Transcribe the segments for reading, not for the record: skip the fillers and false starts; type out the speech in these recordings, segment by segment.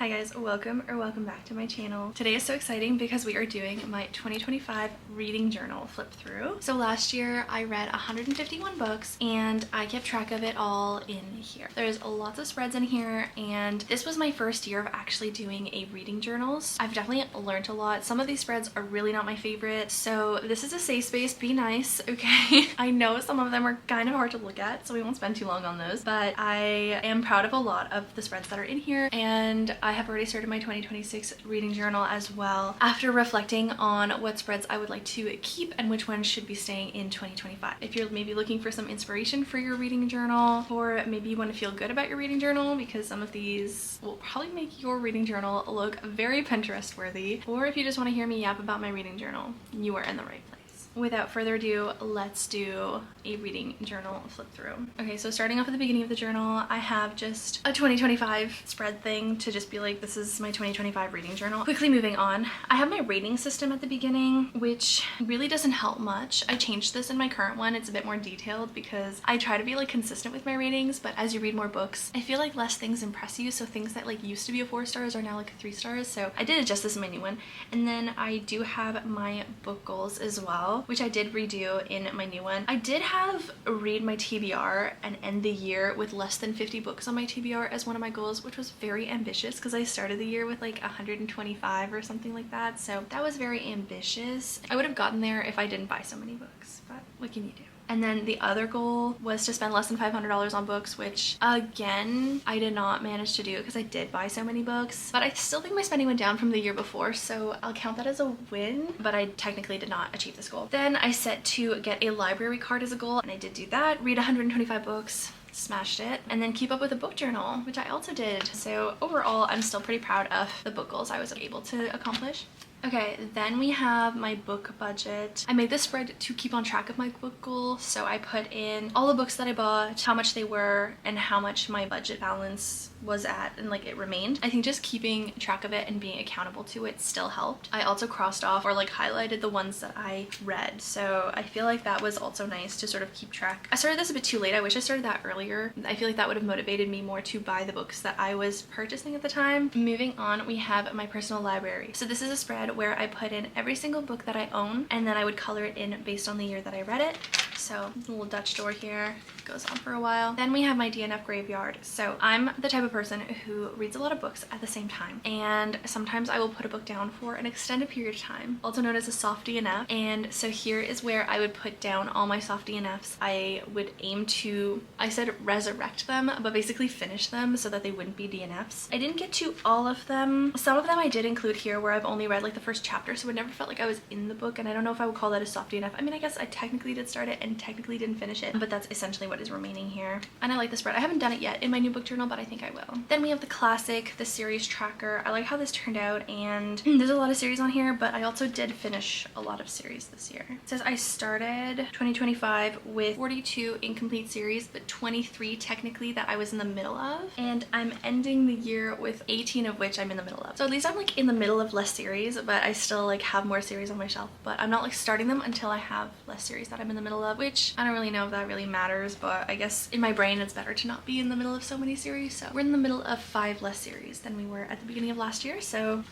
Hi guys, welcome back to my channel. Today is so exciting because we are doing my 2025 reading journal flip through. So last year I read 151 books and I kept track of it all in here. There's lots of spreads in here and this was my first year of actually doing a reading journals. I've definitely learned a lot. Some of these spreads are really not my favorite, so this is a safe space. Be nice, okay? I know some of them are kind of hard to look at, so we won't spend too long on those, but I am proud of a lot of the spreads that are in here, and I have already started my 2026 reading journal as well after reflecting on what spreads I would like to keep and which ones should be staying in 2025. If you're maybe looking for some inspiration for your reading journal, or maybe you want to feel good about your reading journal because some of these will probably make your reading journal look very Pinterest worthy, or if you just want to hear me yap about my reading journal, you are in the right place. Without further ado, let's do a reading journal flip through. Okay, so starting off at the beginning of the journal, I have just a 2025 spread thing to just be like, this is my 2025 reading journal. Quickly moving on, I have my rating system at the beginning, which really doesn't help much. I changed this in my current one. It's a bit more detailed because I try to be like consistent with my ratings, but as you read more books, I feel like less things impress you. So things that like used to be a 4 stars are now like a 3 stars. So I did adjust this in my new one. And then I do have my book goals as well, which I did redo in my new one. I did have read my TBR and end the year with less than 50 books on my TBR as one of my goals, which was very ambitious because I started the year with like 125 or something like that. So that was very ambitious. I would have gotten there if I didn't buy so many books, but what can you do? And then the other goal was to spend less than $500 on books, which again, I did not manage to do because I did buy so many books, but I still think my spending went down from the year before, so I'll count that as a win, but I technically did not achieve this goal. Then I set to get a library card as a goal, and I did do that. Read 125 books. Smashed it, and then keep up with a book journal, which I also did. So overall, I'm still pretty proud of the book goals I was able to accomplish. Okay, then we have my book budget. I made this spread to keep on track of my book goal, so I put in all the books that I bought, how much they were, and how much my budget balance was at, and like it remained. I think just keeping track of it and being accountable to it still helped. I also crossed off or like highlighted the ones that I read, so I feel like that was also nice to sort of keep track. I started this a bit too late. I wish I started that earlier. I feel like that would have motivated me more to buy the books that I was purchasing at the time. Moving on, we have my personal library. So this is a spread where I put in every single book that I own, and then I would color it in based on the year that I read it. So a little Dutch door here, goes on for a while. Then we have my DNF graveyard. So I'm the type of person who reads a lot of books at the same time, and sometimes I will put a book down for an extended period of time, also known as a soft DNF. And so here is where I would put down all my soft DNFs. I would aim to, I said resurrect them, but basically finish them so that they wouldn't be DNFs. I didn't get to all of them. Some of them I did include here where I've only read like the first chapter, so it never felt like I was in the book, and I don't know if I would call that a soft DNF. I mean, I guess I technically did start it and technically didn't finish it, but that's essentially what is remaining here. And I like the spread. I haven't done it yet in my new book journal, but I think I will. Then we have the classic, the series tracker. I like how this turned out, and there's a lot of series on here, but I also did finish a lot of series this year. It says I started 2025 with 42 incomplete series, but 23 technically that I was in the middle of, and I'm ending the year with 18 of which I'm in the middle of. So at least I'm like in the middle of less series, but I still like have more series on my shelf, but I'm not like starting them until I have less series that I'm in the middle of, which I don't really know if that really matters, but I guess in my brain it's better to not be in the middle of so many series. So we're in the middle of 5 less series than we were at the beginning of last year, so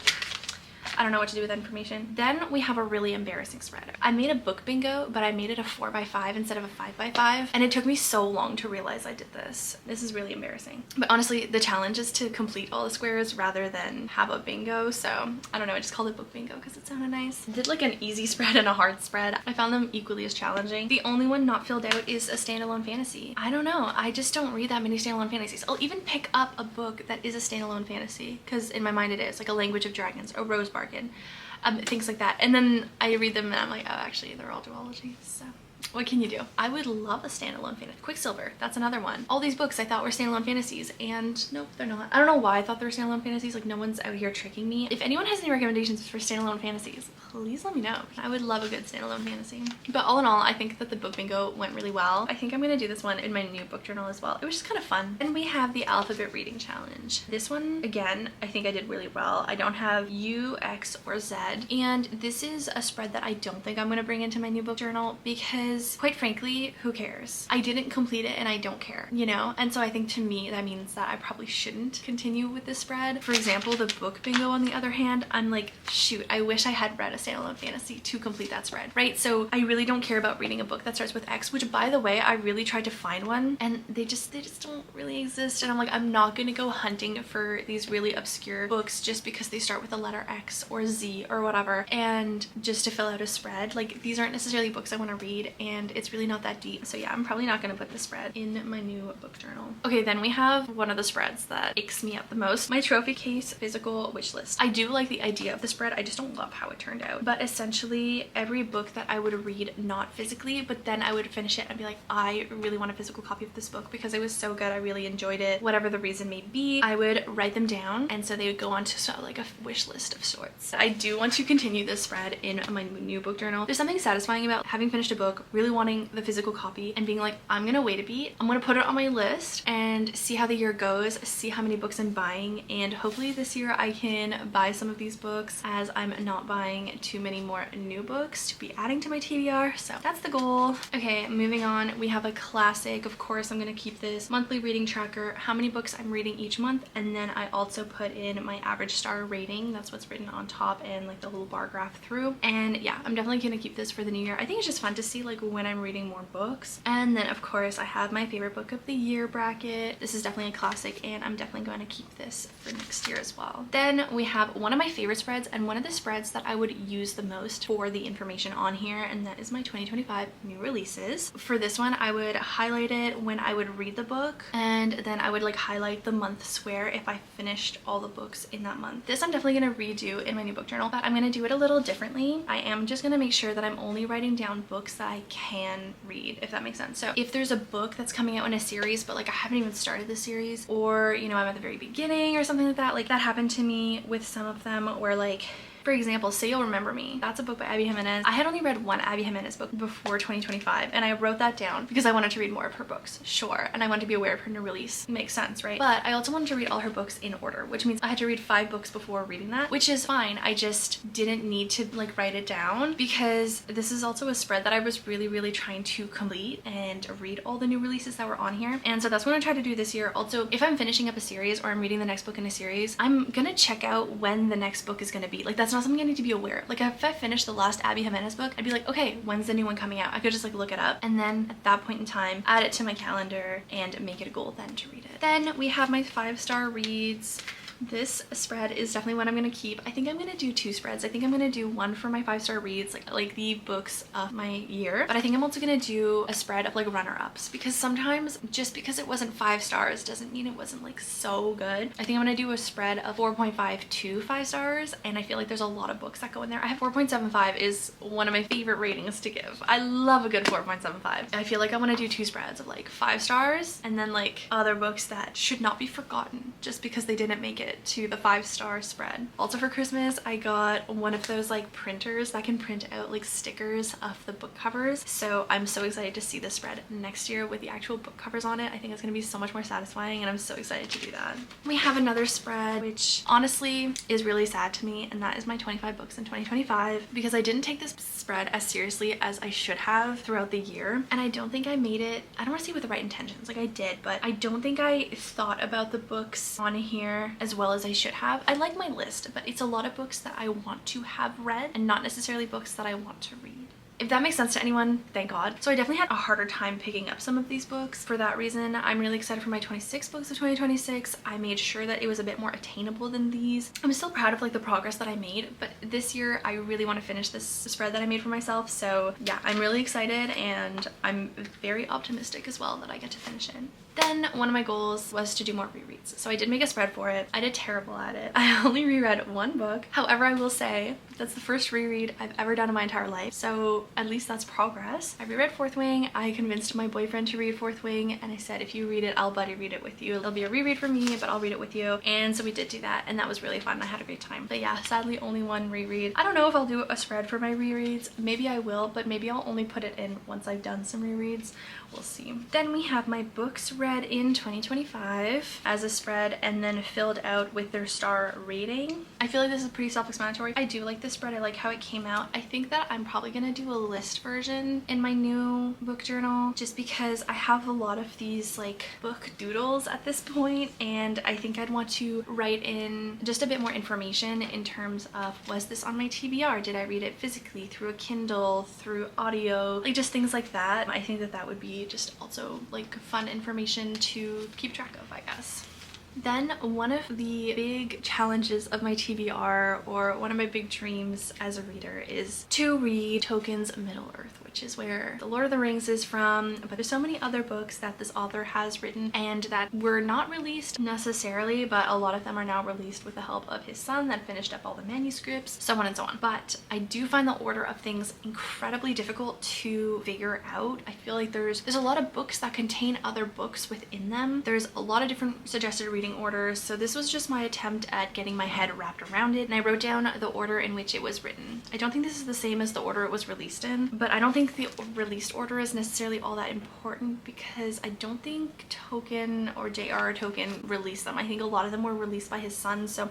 I don't know what to do with that information. Then we have a really embarrassing spread. I made a book bingo, but I made it a 4x5 instead of a 5x5, and it took me so long to realize I did this. This is really embarrassing. But honestly, the challenge is to complete all the squares rather than have a bingo, so I don't know, I just called it book bingo because it sounded nice. I did like an easy spread and a hard spread. I found them equally as challenging. The only one not filled out is a standalone fantasy. I don't know, I just don't read that many standalone fantasies. I'll even pick up a book that is a standalone fantasy because in my mind it is, like a Language of Dragons or Rose Bargain, things like that, and then I read them and I'm like, oh, actually they're all duologies, so what can you do? I would love a standalone fantasy. Quicksilver, that's another one. All these books I thought were standalone fantasies, and nope, they're not. I don't know why I thought they were standalone fantasies. Like, no one's out here tricking me. If anyone has any recommendations for standalone fantasies, please let me know. I would love a good standalone fantasy. But all in all, I think that the book bingo went really well. I think I'm gonna do this one in my new book journal as well. It was just kind of fun. And we have the alphabet reading challenge. This one, again, I think I did really well. I don't have U, X, or Z, and this is a spread that I don't think I'm gonna bring into my new book journal because because quite frankly, who cares? I didn't complete it and I don't care, you know? And so I think to me that means that I probably shouldn't continue with this spread. For example, the book bingo on the other hand, I'm like, shoot, I wish I had read a standalone fantasy to complete that spread, right? So I really don't care about reading a book that starts with X, which by the way, I really tried to find one and they just don't really exist. And I'm like, I'm not gonna go hunting for these really obscure books just because they start with the letter X or Z or whatever, and just to fill out a spread. Like, these aren't necessarily books I want to read and it's really not that deep. So yeah, I'm probably not gonna put the spread in my new book journal. Okay, then we have one of the spreads that aches me up the most, my trophy case physical wish list. I do like the idea of the spread, I just don't love how it turned out. But essentially every book that I would read, not physically, but then I would finish it and be like, I really want a physical copy of this book because it was so good, I really enjoyed it, whatever the reason may be, I would write them down and so they would go on to sort of like a wish list of sorts. I do want to continue this spread in my new book journal. There's something satisfying about having finished a book, really wanting the physical copy and being like, I'm gonna wait a beat, I'm gonna put it on my list and see how the year goes, see how many books I'm buying, and hopefully this year I can buy some of these books as I'm not buying too many more new books to be adding to my TBR. So that's the goal. Okay, moving on, we have a classic. Of course, I'm gonna keep this monthly reading tracker, how many books I'm reading each month, and then I also put in my average star rating. That's what's written on top and like the little bar graph through. And yeah, I'm definitely gonna keep this for the new year. I think it's just fun to see like when I'm reading more books. And then of course I have my favorite book of the year bracket. This is definitely a classic and I'm definitely going to keep this for next year as well. Then we have one of my favorite spreads and one of the spreads that I would use the most for the information on here, and that is my 2025 new releases. For this one, I would highlight it when I would read the book, and then I would like highlight the months where if I finished all the books in that month. This I'm definitely going to redo in my new book journal, but I'm going to do it a little differently. I am just going to make sure that I'm only writing down books that I can read, if that makes sense. So if there's a book that's coming out in a series but like I haven't even started the series, or you know, I'm at the very beginning or something like that, like that happened to me with some of them where like, for example, Say You'll Remember Me. That's a book by Abby Jimenez. I had only read one Abby Jimenez book before 2025 and I wrote that down because I wanted to read more of her books, sure, and I wanted to be aware of her new release. Makes sense, right? But I also wanted to read all her books in order, which means I had to read 5 books before reading that, which is fine. I just didn't need to like write it down because this is also a spread that I was really trying to complete and read all the new releases that were on here. And so that's what I tried to do this year. Also, if I'm finishing up a series or I'm reading the next book in a series, I'm gonna check out when the next book is gonna be. Like, that's not something I need to be aware of. Like, if I finished the last Abby Jimenez book, I'd be like, okay, when's the new one coming out? I could just like look it up and then at that point in time add it to my calendar and make it a goal then to read it. Then we have my 5-star reads. This spread is definitely what I'm gonna keep. I think I'm gonna do 2 spreads. I think I'm gonna do one for my 5-star reads, like the books of my year, but I think I'm also gonna do a spread of like runner-ups, because sometimes just because it wasn't 5 stars doesn't mean it wasn't like so good. I think I'm gonna do a spread of 4.5 to 5 stars, and I feel like there's a lot of books that go in there. I have 4.75 is one of my favorite ratings to give. I love a good 4.75. I feel like I want to do 2 spreads of like 5 stars and then like other books that should not be forgotten just because they didn't make it to the 5-star spread. Also for Christmas, I got one of those like printers that can print out like stickers of the book covers. So I'm so excited to see this spread next year with the actual book covers on it. I think it's gonna be so much more satisfying and I'm so excited to do that. We have another spread, which honestly is really sad to me, and that is my 25 books in 2025, because I didn't take this spread as seriously as I should have throughout the year. And I don't think I made it, I don't want to say with the right intentions, like I did, but I don't think I thought about the books on here as well as I should have. I like my list, but it's a lot of books that I want to have read and not necessarily books that I want to read. If that makes sense to anyone, thank God. So I definitely had a harder time picking up some of these books. For that reason, I'm really excited for my 26 books of 2026. I made sure that it was a bit more attainable than these. I'm still proud of like the progress that I made, but this year I really want to finish this spread that I made for myself. So yeah, I'm really excited and I'm very optimistic as well that I get to finish it. Then one of my goals was to do more rereads. So I did make a spread for it. I did terrible at it. I only reread 1 book. However, I will say that's the first reread I've ever done in my entire life. So at least that's progress. I reread Fourth Wing. I convinced my boyfriend to read Fourth Wing and I said, if you read it, I'll buddy read it with you. It'll be a reread for me, but I'll read it with you. And so we did do that and that was really fun. I had a great time. But yeah, sadly only 1 reread. I don't know if I'll do a spread for my rereads. Maybe I will, but maybe I'll only put it in once I've done some rereads. We'll see. Then we have my books read in 2025 as a spread and then filled out with their star rating. I feel like this is pretty self-explanatory. I do like this spread. I like how it came out. I think that I'm probably gonna do a list version in my new book journal just because I have a lot of these like book doodles at this point, and I think I'd want to write in just a bit more information in terms of, was this on my TBR? Did I read it physically through a Kindle, through audio, like just things like that. I think that that would be just also like fun information to keep track of, I guess. Then one of the big challenges of my TBR, or one of my big dreams as a reader, is to read Tolkien's Middle-earth, which is where The Lord of the Rings is from, but there's so many other books that this author has written and that were not released necessarily, but a lot of them are now released with the help of his son that finished up all the manuscripts, so on and so on. But I do find the order of things incredibly difficult to figure out. I feel like there's a lot of books that contain other books within them. There's a lot of different suggested reading orders, so this was just my attempt at getting my head wrapped around it, and I wrote down the order in which it was written. I don't think this is the same as the order it was released in, but I don't think the released order is necessarily all that important because I don't think Tolkien or J.R.R. Tolkien released them. I think a lot of them were released by his son, so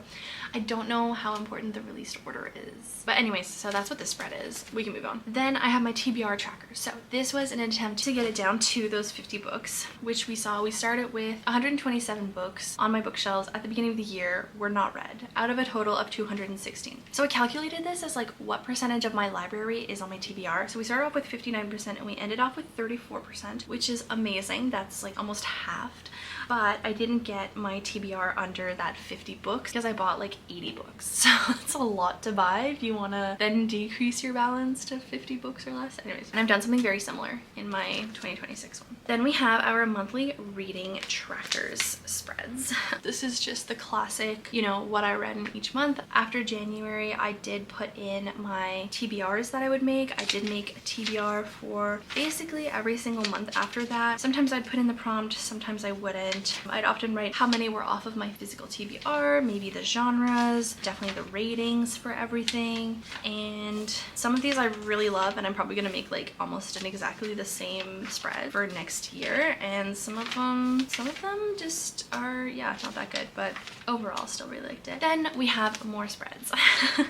I don't know how important the released order is. But anyways, so that's what this spread is. We can move on. Then I have my TBR tracker. So this was an attempt to get it down to those 50 books, which we started with 127 books on my bookshelves at the beginning of the year were not read, out of a total of 216. So I calculated this as like what percentage of my library is on my TBR. So we started off with 59% and we ended off with 34%, which is amazing. That's like almost halved. But I didn't get my TBR under that 50 books because I bought like 80 books. So that's a lot to buy if you want to then decrease your balance to 50 books or less. Anyways, and I've done something very similar in my 2026 one. Then we have our monthly reading trackers spreads. This is just the classic, you know, what I read in each month. After January, I did put in my TBRs that I would make. I did make a TBR for basically every single month after that. Sometimes I'd put in the prompt, sometimes I wouldn't. I'd often write how many were off of my physical TBR, maybe the genres, definitely the ratings for everything. And some of these I really love, and I'm probably gonna make like almost an exactly the same spread for next year. And some of them just are, yeah, not that good, but overall still really liked it. Then we have more spreads.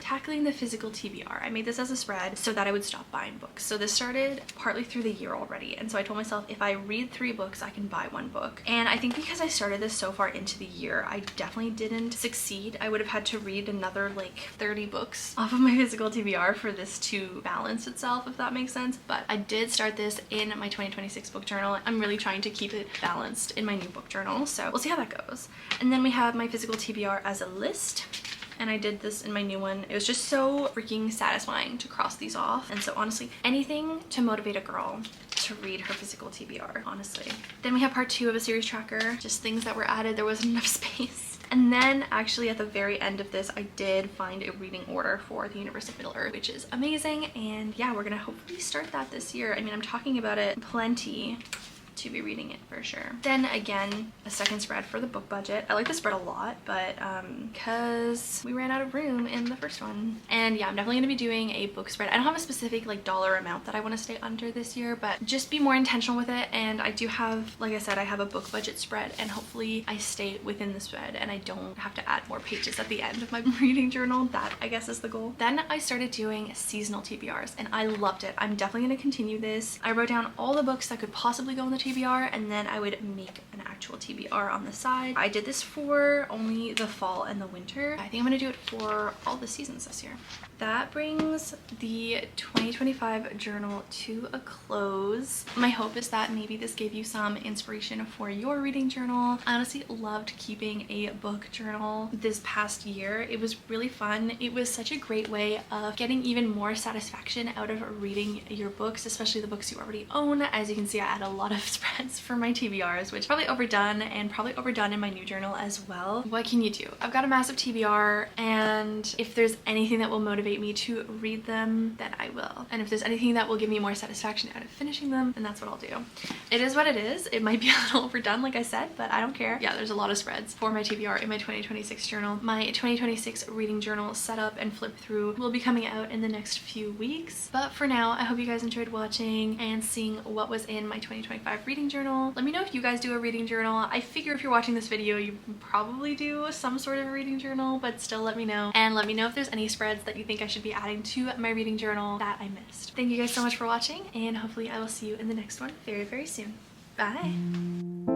Tackling the physical TBR. I made this as a spread so that I would stop buying books. So this started partly through the year already, and so I told myself if I read 3 books I can buy 1 book. And I think because I started this so far into the year, I definitely didn't succeed. I would have had to read another like 30 books off of my physical TBR for this to balance itself, if that makes sense. But I did start this in my 2026 book journal. I'm really trying to keep it balanced in my new book journal, so we'll see how that goes. And then we have my physical TBR as a list. And I did this in my new one. It was just so freaking satisfying to cross these off. And so honestly, anything to motivate a girl to read her physical TBR, honestly. Then we have part 2 of a series tracker, just things that were added. There wasn't enough space. And then actually at the very end of this, I did find a reading order for the Universe of Middle-earth, which is amazing. And yeah, we're gonna hopefully start that this year. I mean, I'm talking about it plenty to be reading it for sure. Then again, a second spread for the book budget. I like the spread a lot, but because we ran out of room in the first one. And yeah, I'm definitely gonna be doing a book spread. I don't have a specific like dollar amount that I want to stay under this year, but just be more intentional with it. And I do have, like I said, I have a book budget spread, and hopefully I stay within the spread and I don't have to add more pages at the end of my reading journal. That I guess is the goal. Then I started doing seasonal TBRs and I loved it. I'm definitely gonna continue this. I wrote down all the books that could possibly go in the TBR, and then I would make an actual TBR on the side. I did this for only the fall and the winter. I think I'm gonna do it for all the seasons this year. That brings the 2025 journal to a close. My hope is that maybe this gave you some inspiration for your reading journal. I honestly loved keeping a book journal this past year. It was really fun. It was such a great way of getting even more satisfaction out of reading your books, especially the books you already own. As you can see, I had a lot of spreads for my TBRs, which probably overdone, and probably overdone in my new journal as well. What can you do? I've got a massive TBR, and if there's anything that will motivate motivate me to read them, then I will. And if there's anything that will give me more satisfaction out of finishing them, then that's what I'll do. It is what it is. It might be a little overdone, like I said, but I don't care. Yeah, there's a lot of spreads for my TBR in my 2026 journal. My 2026 reading journal setup and flip through will be coming out in the next few weeks. But for now, I hope you guys enjoyed watching and seeing what was in my 2025 reading journal. Let me know if you guys do a reading journal. I figure if you're watching this video, you probably do some sort of a reading journal, but still let me know. And let me know if there's any spreads that you think I should be adding to my reading journal that I missed. Thank you guys so much for watching, and hopefully I will see you in the next one very, very soon. Bye!